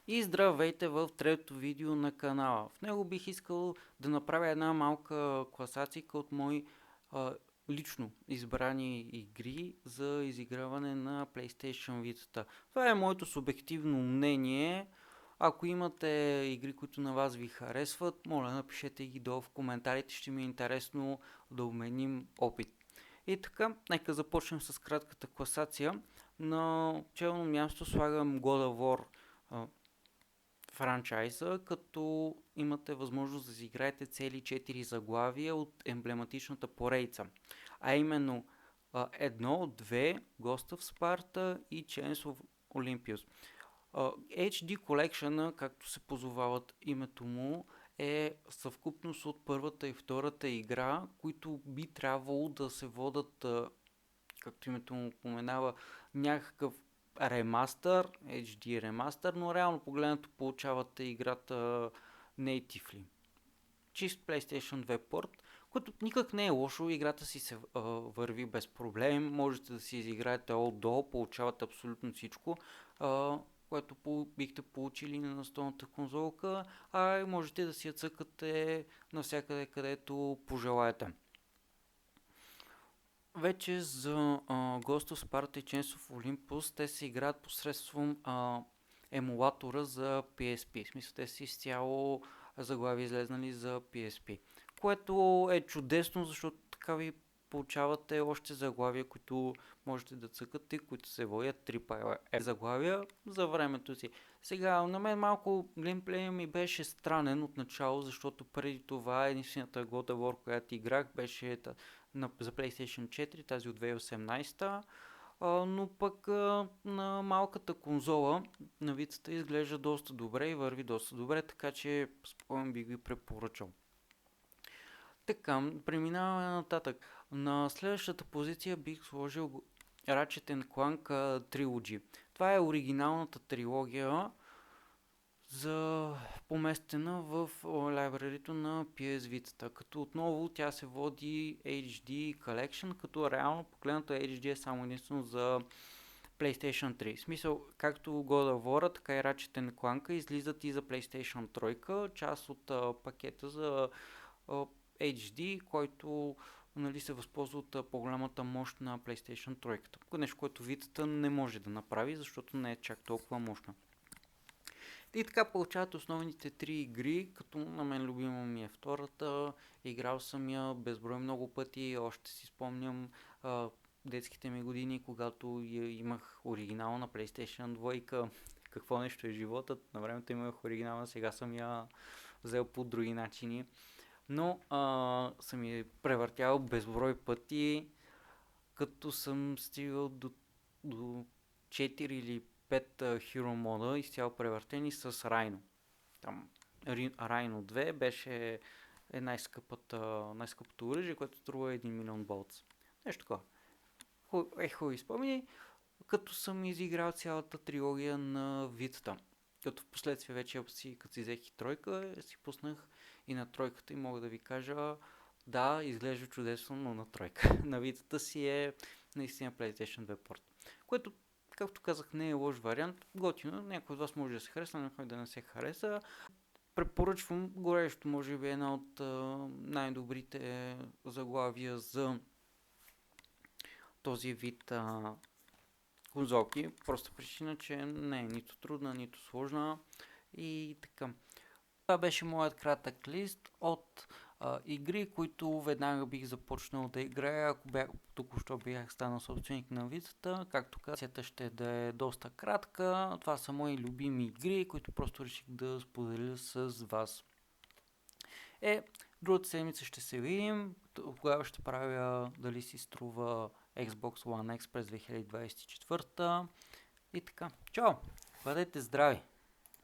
И здравейте в третото видео на канала. В него бих искал да направя една малка класация от мои лично избрани игри за изиграване на PlayStation Vita. Това е моето субективно мнение. Ако имате игри, които на вас ви харесват, моля напишете ги долу в коментарите, ще ми е интересно да обменим опит. И така, нека започнем с кратката класация. На челно място слагам God of War франчайза, като имате възможност да изиграете цели 4 заглавия от емблематичната поредица. А именно 1, 2, Ghost of Sparta и Chains of Olympus. HD Collection, както се позовават името му, е съвкупност от първата и втората игра, които би трябвало да се водат, както името му поменава, някакъв ремастър, HD ремастър, но реално погледнато получавате играта natively. Чист PlayStation 2 порт, което никак не е лошо, играта си се върви без проблем, можете да си изиграете all-до, получавате абсолютно всичко, което бихте получили на настолната конзолка, а и можете да си я цъкате навсякъде, където пожелаете. Вече за Ghost of Sparta и Chains of Olympus те се играят посредством емулатора за PSP. В смисъл, те са изцяло заглавия излезнали за PSP. Което е чудесно, защото така ви получавате още заглавия, които можете да цъкате, които се водят AAA заглавия за времето си. Сега, на мен малко геймплея ми беше странен от начало, защото преди това единствената God of War, която играх, беше за PlayStation 4, тази от 2018, но пък на малката конзола на вицата изглежда доста добре и върви доста добре, така че спокойно би ги препоръчал. Така, преминаваме нататък. На следващата позиция бих сложил Ratchet Clank Trilogy. Това е оригиналната трилогия, поместена в лайбрарито на PS Vita, като отново тя се води HD Collection, като реално погледнато HD е само единствено за PlayStation 3. В смисъл, както God of War, така и Ratchet Clank излизат и за PlayStation 3, част от пакета за HD, който се възползва от по-голямата мощ на PlayStation 3. Нещо, което Vita не може да направи, защото не е чак толкова мощна. И така получават основните 3 игри, като на мен любима ми е втората. Играл съм я безброй много пъти, още си спомням детските ми години, когато имах оригинал на PlayStation 2. Какво нещо е животът, на времето имах оригинална, сега съм я взел по други начини. Но съм я превъртял безброй пъти, като съм стигал до 4 или 5 Hero мода, изцяло превъртени с Райно. Там Райно 2 беше най-скъпото оръжие, което струва 1 милион болц. Нещо такова. Хубави спомени, като съм изиграл цялата трилогия на Витата. Като в последствие вече, като си взех и тройка, си пуснах и на тройката и мога да ви кажа, да, изглежда чудесно, но на тройка. На Витата си е наистина PlayStation 2 порт. Което, както казах, не е лош вариант. Готино, някой от вас може да се хареса, някой да не се хареса. Препоръчвам горещо, може би една от най-добрите заглавия за този вид конзолки. Просто причина, че не е нито трудна, нито сложна и така. Това беше моят кратък лист от игри, които веднага бих започнал да играя, ако току-що бях станал собственик на вицата. Както казацията ще да е доста кратка. Това са мои любими игри, които просто реших да споделя с вас. Другата седмица ще се видим. Тогава ще правя дали си струва Xbox One X през 2024. И така. Чао! Бъдете здрави!